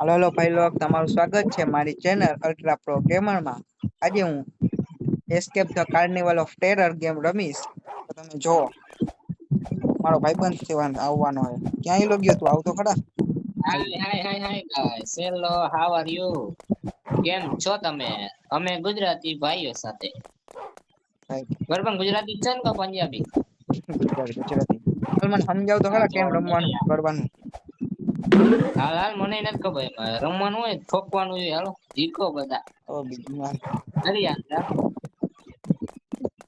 હાલો હાલો ભાઈ લોક તમારું સ્વાગત છે મારી ચેનલ અલ્ટ્રા પ્રો ગેમરમાં. આજે હું escape the carnival of terror game રમીશ. તો તમે જો મારો ભાઈબંધ સેવાન આવવાનો હે. ક્યાં ઈ ગયો તું આવતો ખરા? Hi guys, hello, how are you? કેમ છો તમે? અમે ગુજરાતી ભાઈઓ સાથે. રાઈટ. બરાબર, ગુજરાતી છે ને કે પંજાબી? ગુજરાતી. હાલ મને સમજાવ તો હા ખરા તો કેમ રમવાનું કરવાનું. હાલ મને નથી ખબર. રમવાનું હોય ઠોકવાનું હોય. હાલો જીકો બધા. ઓ બીજું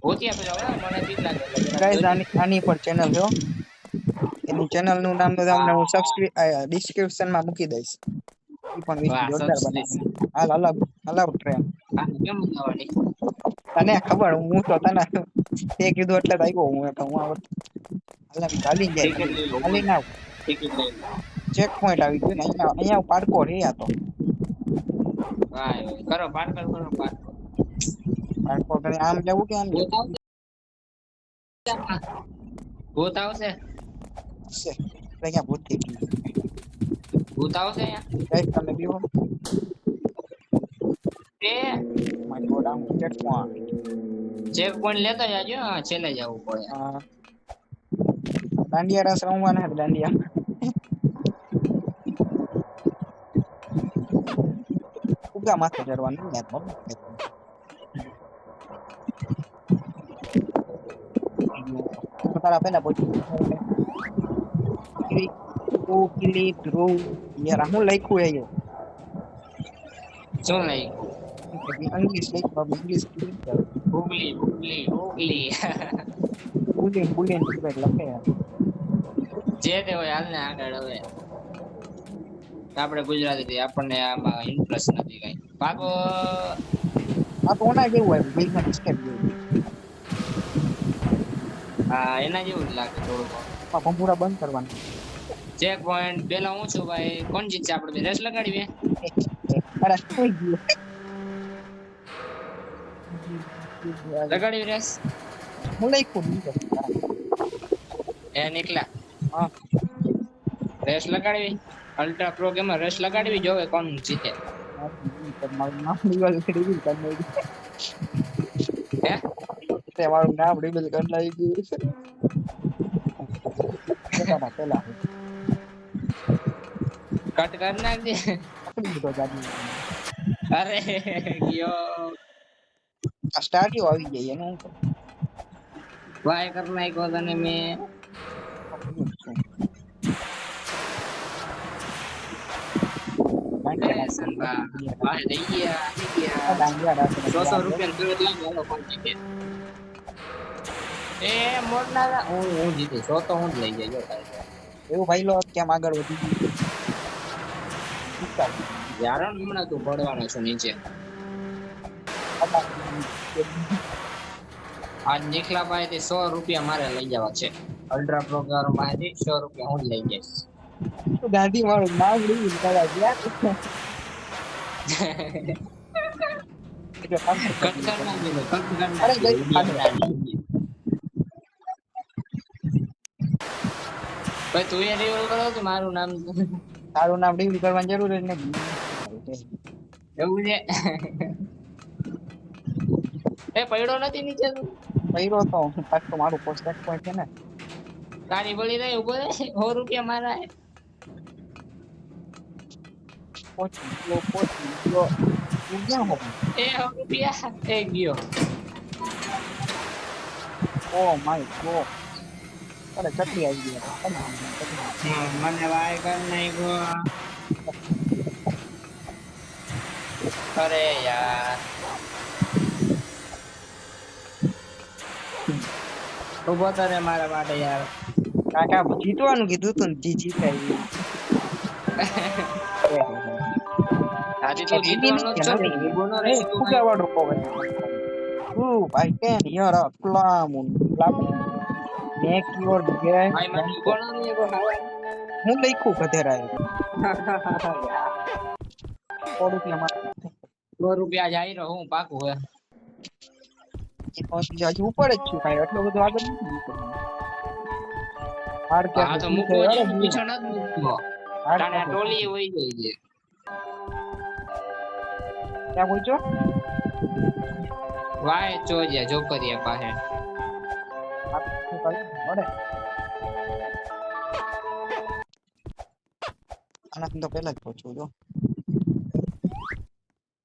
ભૂતિયા પેલા મને બીક લાગે એટલે જરાક ગાઈસ ડરી આની પર ચેનલ છે હો. એની ચેનલ નું નામ તો તમને હું વાહ ડિસ્ક્રિપ્શન માં મૂકી દઈશ. ઈ પણ વિડીયો વાહ જોરદાર બનાવે. સબસ્ક્રિપ્શન. હાલ હલાવ ટ્રેન. હા કેમ બનાવવાની? તને ખબર હું તો તને તે કીધું એટલે આવ્યો હું આવત હાલી જાય ટિકિટ લઈ લો બોલ. હાલી ના ટિકિટ લઈ લો. ચેક પોઈન્ટ આવી ગયું ને અહીંયા પાર્કો રે તો વાહ કરો પાર્સલ કરો પાર્સલ. પાર્કો કરી આમ જવું કે આમ ભૂત જવું આવશે? ભૂત આવશે? છે ક્યાં ભૂત થઈ ગયું ભૂત આવશે અહીંયા? ગાઈસ તમે બીવો એ માય ગોડ આમ ચેક પોઈન્ટ ચેક પોઈન્ટ લેતા જાજો. છેલ્લે જવું પડે. દાંડિયા રાસ રમવાના હે દાંડિયા ફુગા માથે ચડવાનું યાદ બહુ તારા પેલા પહોંચી કિલી ધ્રુવ યાર હું લખ્યું હે શું નહીં? ઇંગ્લિશ લખ્યું English Hooghly Hooghly Hooghly. Boolean Boolean લખે જે તે હોય હાલ ને આગળ. હવે આપણે ગુજરાતી થી આપણને આમાં ઇન્ટરેસ્ટ નથી કઈ. પાકો આ તો ઓના જેવું આવ્યું બિલમાં સ્કેપ જેવું હા એના જેવું જ લાગે થોડું. આ પંપુરા બંધ કરવાનું ચેક પોઈન્ટ પેલા હું છું ભાઈ. કોણ જીતશે? આપણે રેસ લગાડીએ. અરે કોઈ ગયું લગાડી રેસ. હું લખ્યું એ નીકળ્યા. હા રેસ લગાડવી. અલ્ટ્રા પ્રો ગેમમાં રેસ લગાડવી. જોવે કોણ જીતે. મારું નામ રિવલ કરી હે મારું નામ રિવલ કરી નાખ્યું પેલા પેલા કટ કર નાખજે. પકડી લીધો જાદુ અરે ગયો. આ સ્ટાર્ટિયો આવી જાય એનું વાય કર નાખ્યો તને મેં. એ સંભા વાય દઈ ગયા. 100 રૂપિયા સુરત લાગ્યો કોણ જીતે. એ મોડના હું જીતી. તો હું જ લઈ જજો. એવું ભાઈ લો કેમ આગળ વધી ગયું યાર હમણાં તું પડવાનો છો નીચે. આજ નીકળા પાસેથી 100 રૂપિયા મારે લઈ જવા છે. અલ્ટ્રા પ્રોગ્રામ માંથી 100 રૂપિયા હું જ લઈ જઈશ. ગાંધી મારું નામ રિવીલ કરા ગયા ભાઈ તું એ રિવીલ કરો તો મારું નામ. તારું નામ રિવીલ કરવાની જરૂર જ નથી એવું છે. એ પડ્યો નથી નીચે તું. પૈરો તો પાછો મારું પોસ્ટ પોઈન્ટ છે ને તારી બળી રહી ઉભો રહે. 100 રૂપિયા મારા. પહોંચી ગયો તું ક્યાં હો એ 100 રૂપિયા એ ગયો. ઓ માય ગોડ અરે ચટણી આવી ગઈ મને વાય કર નાખ્યો. અરે યાર ઉભો તો રે મારા માટે યાર. કાકા જીતવાનું કીધું તું ને જીતે આજે તો જીતવાનો જ છો ને. ઈગો નો રહી તું ફુગા વાળો પવન ભાઈ કેન યાર પ્લામ મેક યોર ગેમ ભાઈ મને ઈગો નો રહી ઈગો ખાવા. હું લખ્યું ગધેરા થોડુંક એમાં 100 રૂપિયા જાય રહ્યો હું પાકું હે. હજી ઉપર જ છું કાંઈ એટલું બધું આગળ નથી હા તો મૂકવો છે પીછળ જ મૂકવો. તાણે ટોલી વહી ગઈ છે. ક્યાં પહોંચ્યો? વાય ચોજ્યા જોકરિયા પાસે. આ તો શું કરે? મળે. આનાથી તો પહેલા જ પહોંચવું જો.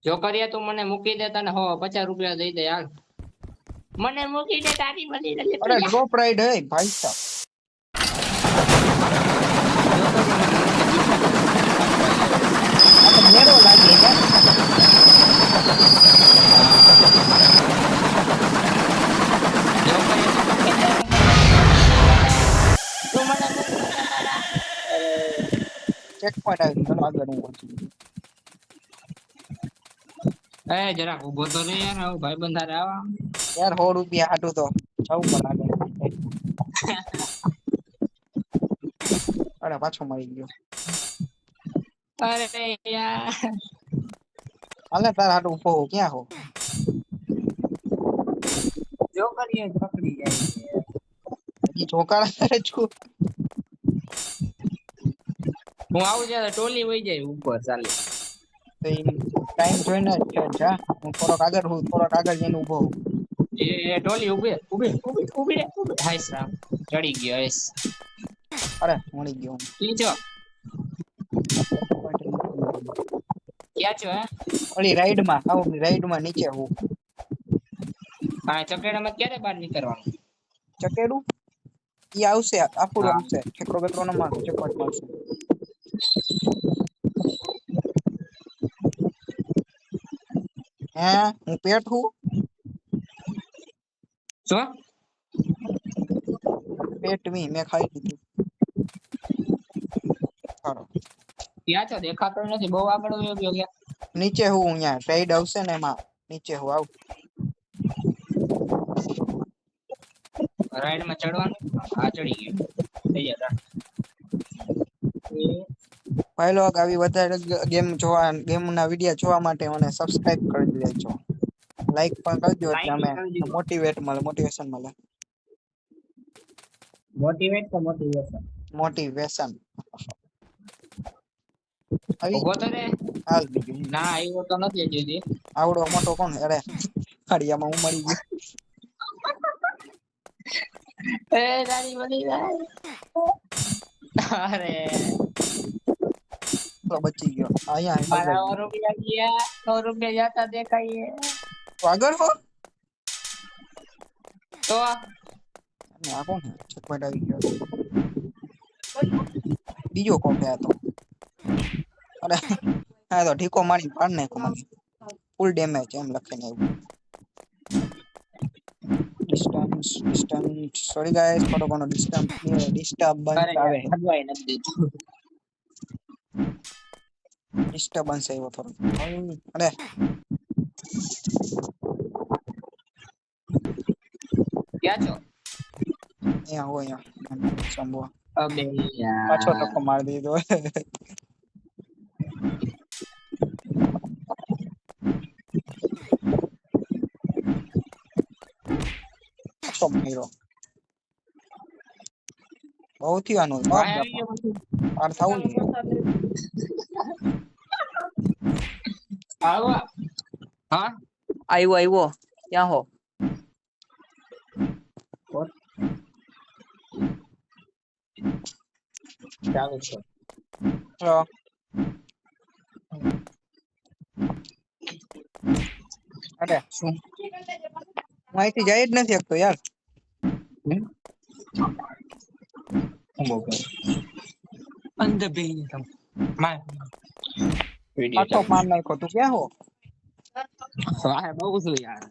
જોકરિયા તું મને મૂકી દે તને 50 રૂપિયા દઈ દે યાર. મને મૂકી દે તારી બની અરે નથી. ડ્રોપ રાઈડ હે ભાઈ સાહેબ. આ તો મેળો લાગે છે. તું મને મૂકી દે તારા. ચેક પોઈન્ટ આવી ગયો આગળ હું પહોંચી ગયો. એ જરાક ઊભો તો રે યાર, આવું ભાઈબંધ હારે આવા. યાર 100 રૂપિયા હાટું તો જવું પણ આગળ. અરે પાછો મળી ગયો. અરે યાર હાલે તાર હાટું ઉભો હો. ક્યાં હો? જોકરિયા પકડી જાય છે. ઈ ચોકાળા કરે છું. હું આવું ત્યારે ટોલી વહી જાય ઉપર ચાલે. તો ઈ ટાઈમ જોઈને જ છે. જા હું થોડોક આગળ જઈને ઉભો હોઉં. એ ટોલી ઉભી હાઈસ રામ ચડી ગયો હાઈસ. અરે મળી ગયો હું. નીચો ક્યાં છો હે? ઓલી રાઈડમાં નીચે હું. હા ચકેડામાં ક્યારે બહાર નીકળવાનું? ચકેડું ઈ આવશે આપણું હા. આવશે. ઠેકડો બેકડો ન મારતો ચપટ મારશે. હે હું પેટ હું શું પેટ મેં ખાઈ લીધું. સારો ક્યાં છો? દેખાતો નથી, બહુ આગળ વયો ગયો ક્યાં? નીચે હું અહીંયા રાઈડ આવશે ને એમાં નીચે હું આવ. રાઈડમાં ચડવાનું? હા ચડી ગયો. થઈ ગયા. ભાઈ લોગ આવી વધારે ગેમના વિડિયો જોવા માટે મને સબસ્ક્રાઇબ કરી દેજો. લાઈક પણ કરજો એટલે અમે મોટિવેશન મળે. મોટિવેશન ઉભો તો રે. હાલ બીજું ના આવ્યો તો નથી હજી સુધી. આવડો મોટો કોણ? અરે ફળિયામાં હું મળી ગયો. એ તારી બની જાય. અરે તો બચી ગયો. અહીંયા મારા 100 રૂપિયા ગયા. 100 રૂપિયા જતા દેખાય આગળ હો. તો આ કોણ છે? ચકવાટ આવી ગયો. બીજો કોણ છે આ તો? અરે આ તો ઢીકો મારી પાડ નાખ્યો મને. ફૂલ ડેમેજ એમ લખીને આવ્યું. ડિસ્ટન્સ સોરી ગાઈસ થોડો ઘણો ડિસ્ટર્બન્સ આવે. હદવાઈ નથી દીધું. ડિસ્ટર્બન્સ આવ્યો થોડો. અરે ક્યાં છો? અહીંયા હોય અહીંયા સંભવા. અબે યાર પાછો ટકો મારી દીધો. પાછો માર્યો. બહુ થયાનું વાય આવી ગયો પછી. પાર થવું ને. આવો. હા આવ્યો ક્યાં હો? ચાલુ છે. અરે શું હું અહીંથી જઈ જ નથી શકતો યાર. અંધ બેન તમ માર પાછો માર નાખ્યો. તું ક્યાં હો? વાહ બહુ છું યાર.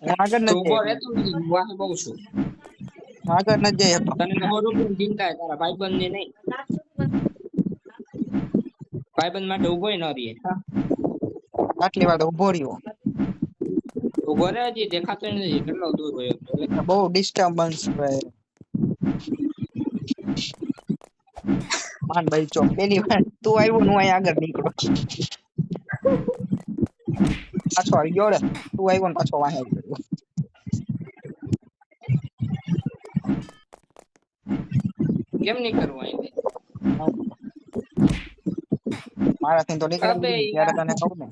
હું આગળ તું નથી ઉભો જઈ રહેતો નથી, વાહ બહુ છું. આગળ નથી જઈ શકતો. તને તો 100 રૂપિયાની ચિંતા હે, તારા ભાઈબંધ ની નહીં. ભાઈબંધ માટે ઉભોય ન રહે. આટલી વાર ઉભો રહ્યો. ઉભો રહે હજી દેખાતો નથી કેટલો દૂર હોય. બહુ ડિસ્ટર્બન્સ રહે. માન ભાઈ ચોક પેલી વાર તું આવ્યો ને હું અહીંયા આગળ નીકળો. પાછો આવી ગયો રે. તું આવ્યો ને પાછો વાહે ગયો. કેમ નહીં કરવું અહીંથી? મારાથી તો નીકળે અબે ત્યારે તને કહું ને.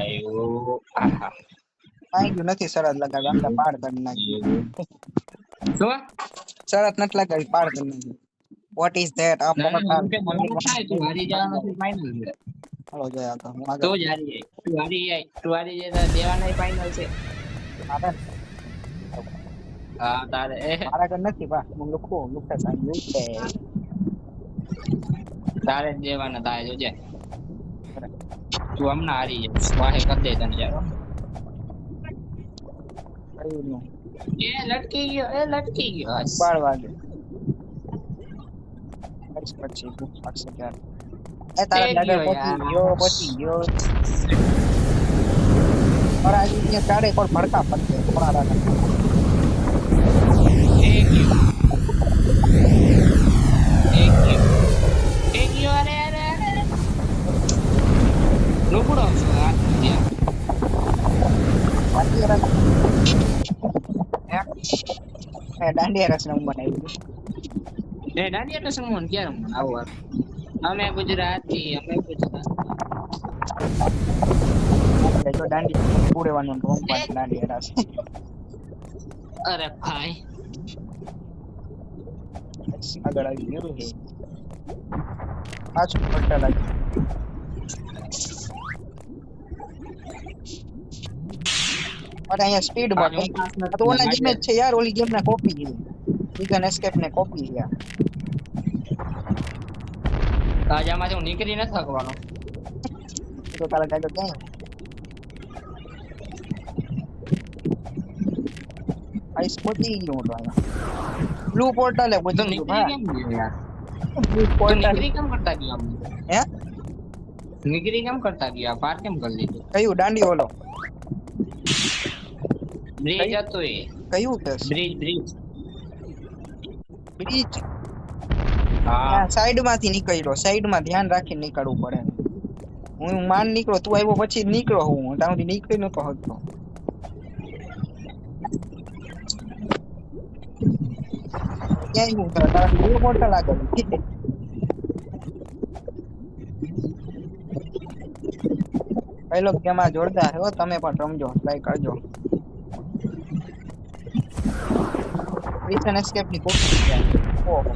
આવ્યું. આહા. કાંઈ ગયું નથી શરત લગાવી આમ તો પાર કરી નાખી શું? શરત નથી લગાવી પાર કરી નાખી વોટ ઇઝ ધેટ આ ના પોર્ટલ હું કે ઓનલી જવાનું થાય તું હારી જવાનું છે ફાઇનલ છે. હાલો જોયા તો હું તો આગળ જ હારી જાય. તું હારી જાય તો દેવાના ફાઇનલ છે. મારે હા તારે મારા આગળ નથી બા હું લુખે સાંજ્યું છે તારે જ દેવાના તારે જોજે. તું હમણાં હારી જાય વાહે કરી દે તને યાર. કયું નું એ લટકી ગયો હસ. 12 વાગે પછી ભૂખ લાગશે ત્યારે એ તારા તે આગળ ગયો પહોંચી ગયો યાર. और आज ये काड़े कोड भड़का पड़ते थोड़ा रहा એક ગયો અરે લોકડો बाकी रस है डांडिया रस ने बनाई એ દાંડિયા તો સમોન ક્યારે મન આવો અમે ગુજરાતી जो डांडिया पूरे वालों को डांडिया रस અરે ભાઈ આગળ આવી ગયું છે પાછું પલટા લાગી और અહીંયા સ્પીડ બોટ તો ઓલા ગેમ છે યાર ઓલી ગેમ ને કોપી છે વીગન એસ્કેપ ને કોપી છે આજામાંથી હું નીકળી ન શકવાનો તો તારા ગાડો ક્યાં આઈસ પહોંચી ગયો તો અહીંયા બ્લુ પોર્ટલ હે તો પહોંચી નીકળી ગયો કેમ ગયો યાર બ્લુ તો પોર્ટલ નીકળી કેમ કરતા ગયો આમ હે નીકળી કેમ કરતા ગયો પાર કેમ કરી લીધું કયું દાંડી ઓલો બ્રિજ હતો એ કયું કે બ્રિજ બ્રિજ હા સાઈડ માંથી નીકળ્યો સાઈડ માં ધ્યાન રાખીને નીકળવું પડે હું માન નીકળો તું આવ્યો પછી નીકળો હું ત્યાં સુધી નીકળી નતો હતો ક્યાંય હું તારા બ્લુ પોર્ટલ આગળ પહેલો ગેમ જોરદાર હો તમે પણ રમજો ટ્રાય કરજો મિશન એસ્કેપ ની કોશિશ છે ઓહો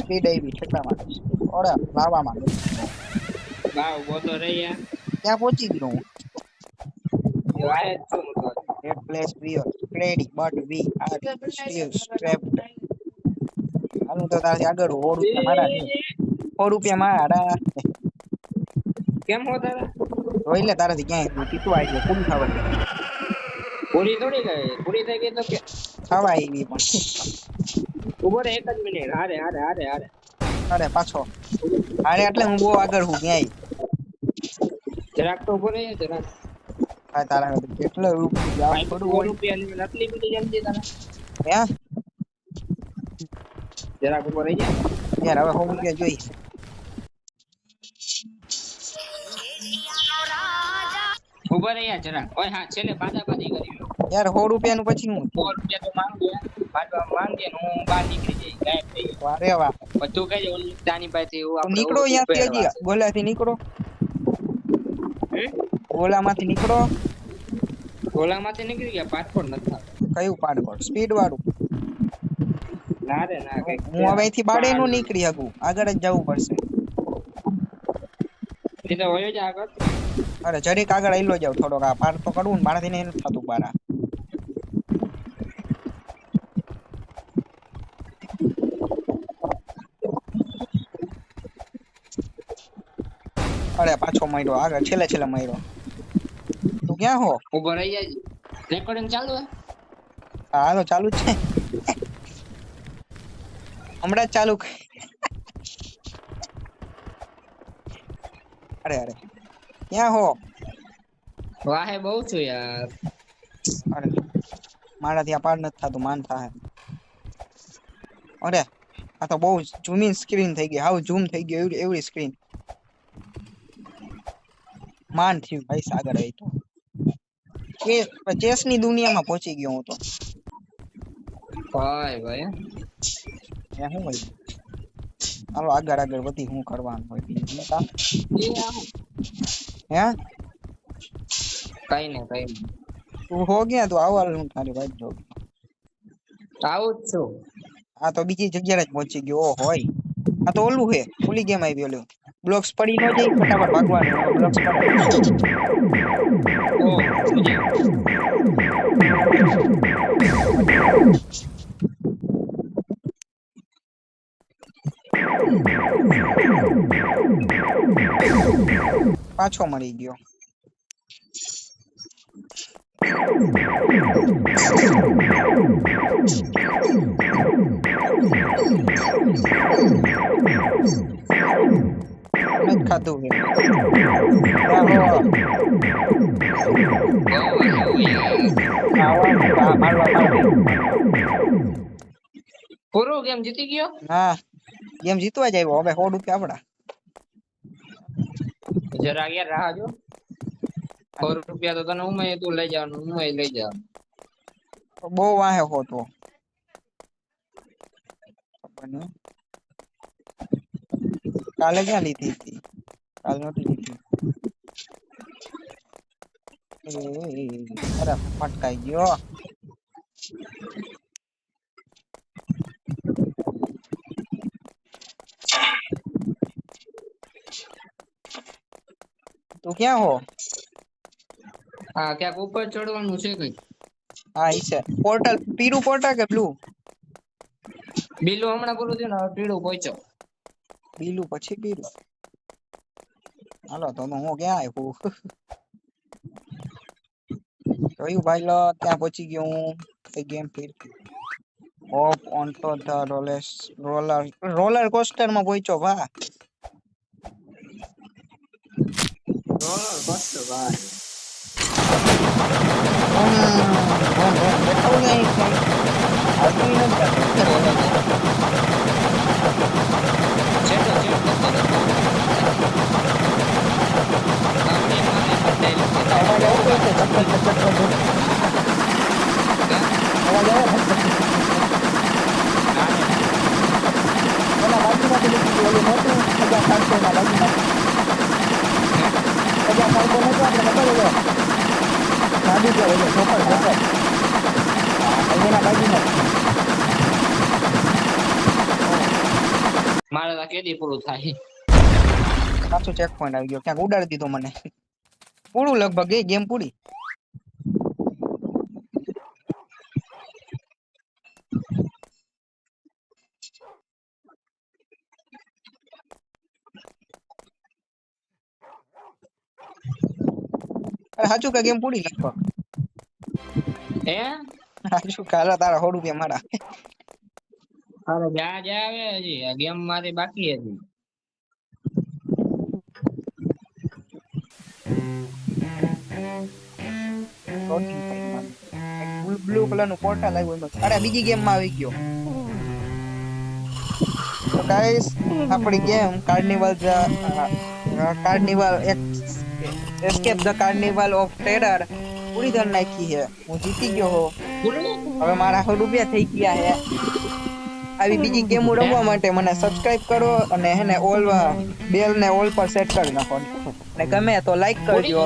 સ્પીડ આવી કેટલા માટે ઓરે લાવવામાં વાવ બોતો રહ્યા ક્યાં પહોંચી ગયો હું વાય છું તો that place we are ready but we are still trapped હાલું તો તારે આગળ 100 રૂપિયા મારા કેમ હો તારા જોઈ લે તારાથી ક્યાંય ટીટું આવી ગયો પૂરી થવા દે પૂરી થોડી ગઈ પૂરી થઈ ગઈ તો કે થવા આવી પણ ઉભો રે એક જ મિનિટ હારે અરે પાછો અરે એટલે હું બહુ આગળ હું ક્યાંય જરાક તો ઉભો રહે જરાક આ તારા કેટલો રૂપિયા ભાઈ થોડું 100 હોય રૂપિયાની નકલી બીડી જમતી તને હે જરાક ઉભો રહી જા યાર હવે 100 રૂપિયા જોઈ ઉભો રહી જા જરાક ઓય હા છેલ્લે બાદાબાદી કરી યાર 100 રૂપિયા નું પછી હું 100 રૂપિયા તો માંગુ બાદવા માંગે ને હું બહાર નીકળી જઈ ગાયબ થઈ વારે વાહ બધું કઈ ઓલી તાની પાસે એવું તું નીકળો અહીંયાથી હજી ગોલાથી નીકળો ગોલામાંથી નીકળો ગોલામાંથી નીકળી ગયા પાસપોર્ટ નથી થતો કયું પાડકોડ સ્પીડ વાળું ના રે ના કઈ હું હવે અહીંથી બાડે નો નીકળી શકું આગળ જ જવું પડશે એ તો હોય જ આગળ અરે જરીક આગળ આઈલો જાવ થોડોક આ પાર તો કડવું ને મારાથી નહીં થતું પારા અરે પાછો મળ્યો આગળ છેલ્લે મળ્યો તું ક્યાં હો ઉભો રહી જાય રેકોર્ડિંગ ચાલુ હે હા તો ચાલુ જ છે હમણાં જ ચાલુ અરે ક્યાં હો વાહે બહુ છું યાર અરે મારાથી આ પાર નથી થતું માન થાય અરે આ તો બહુ ઝૂમિંગ સ્ક્રીન થઈ ગઈ હાવ ઝૂમ થઈ ગયું એવડી સ્ક્રીન માન થયું ભાઈ આગળ આવી તો ચેસ ની દુનિયામાં પહોંચી ગયો હું તો ભાઈ એ શું હોય હાલો આગળ વધી હું કરવાનું હોય બીજું કામ હે કઈ નહીં તું હો ગયા તું આવવા હું તારી વાત જો આવું જ છું. આ તો બીજી જગ્યાએ જ પહોંચી ગયો ઓ હોય આ તો ઓલું હે ઓલી ગેમ આવી ઓલું બ્લોક્સ પડી ન જાય ફટાફટ ભાગવાનું બ્લોક્સ પડે ઓ પાછો મળી ગયો નથી ખાતું હે પૂરો ગેમ જીતી ગયો. હા ગેમ જીતવા જ આવ્યો હવે 100 રૂપિયા આપડા જરા યાર રાહ જો. 100 રૂપિયા તો તને ઉમે તું લઈ જવાનું ઉમે લઈ જવાનું. બહુ વાહે હો તો કાલે ક્યાં લીધી હતી કાલ નહોતી લીધી અરે ફટકાઈ ગયો તું ક્યાં હો હા ક્યાંક ઉપર ચડવાનું છે કઈ. હા ઈ છે પોર્ટલ પીરું પોર્ટલ કે બ્લુ બીલું હમણાં પૂરું થયું ને હવે પીળું પહોંચ્યો. બીલું પછી પીરું હાલો તો હું ક્યાં આવ્યો જોયું ભાઈ લો ત્યાં પહોંચી ગયો હું ગેમ ફિર હોપ ઓન તો ધ રોલર કોસ્ટર માં પહોંચ્યો ભા રોલર કોસ્ટર ભાઈ. બેઠો નહીં આવતું નથી છેટો છેટો અવાજ આવતો હશે ચક્કર અવાજ આવે એના બાજુમાંથી લીધી ઓલું મોટું 1700 ના બાજુમાંથી 1700 નતું આપણે ખબર હોય સાદું કે ઓલું ચોપર એના બાજુમાં મારે તો કેદી પૂરું થાય. પાછું ચેક પોઈન્ટ આવી ગયો ક્યાંક ઉડાડી દીધો મને પૂરું લગભગ એ ગેમ પૂરી અરે સાચું કે ગેમ પૂરી લગભગ હે સાચું કાલા તારા 100 રૂપિયા મારા અરે જા જા આવે હજી આ ગેમ મારી બાકી હતી. બ્લુ કલર નું પોર્ટલ આવ્યું એમાં અરે બીજી ગેમ માં આવી ગયો તો ગાઈસ આપણી game carnival escape the carnival of terror પૂરી કરી નાખી છે હું જીતી ગયો હો હવે મારા 100 રૂપિયા થઈ ગયા છે આવી બીજી ગેમો રમવા માટે મને સબસ્ક્રાઇબ કરો અને હેને ઓલ બેલ ને ઓલ પર સેટ કરી નાખો અને ગમે તો લાઈક કરજો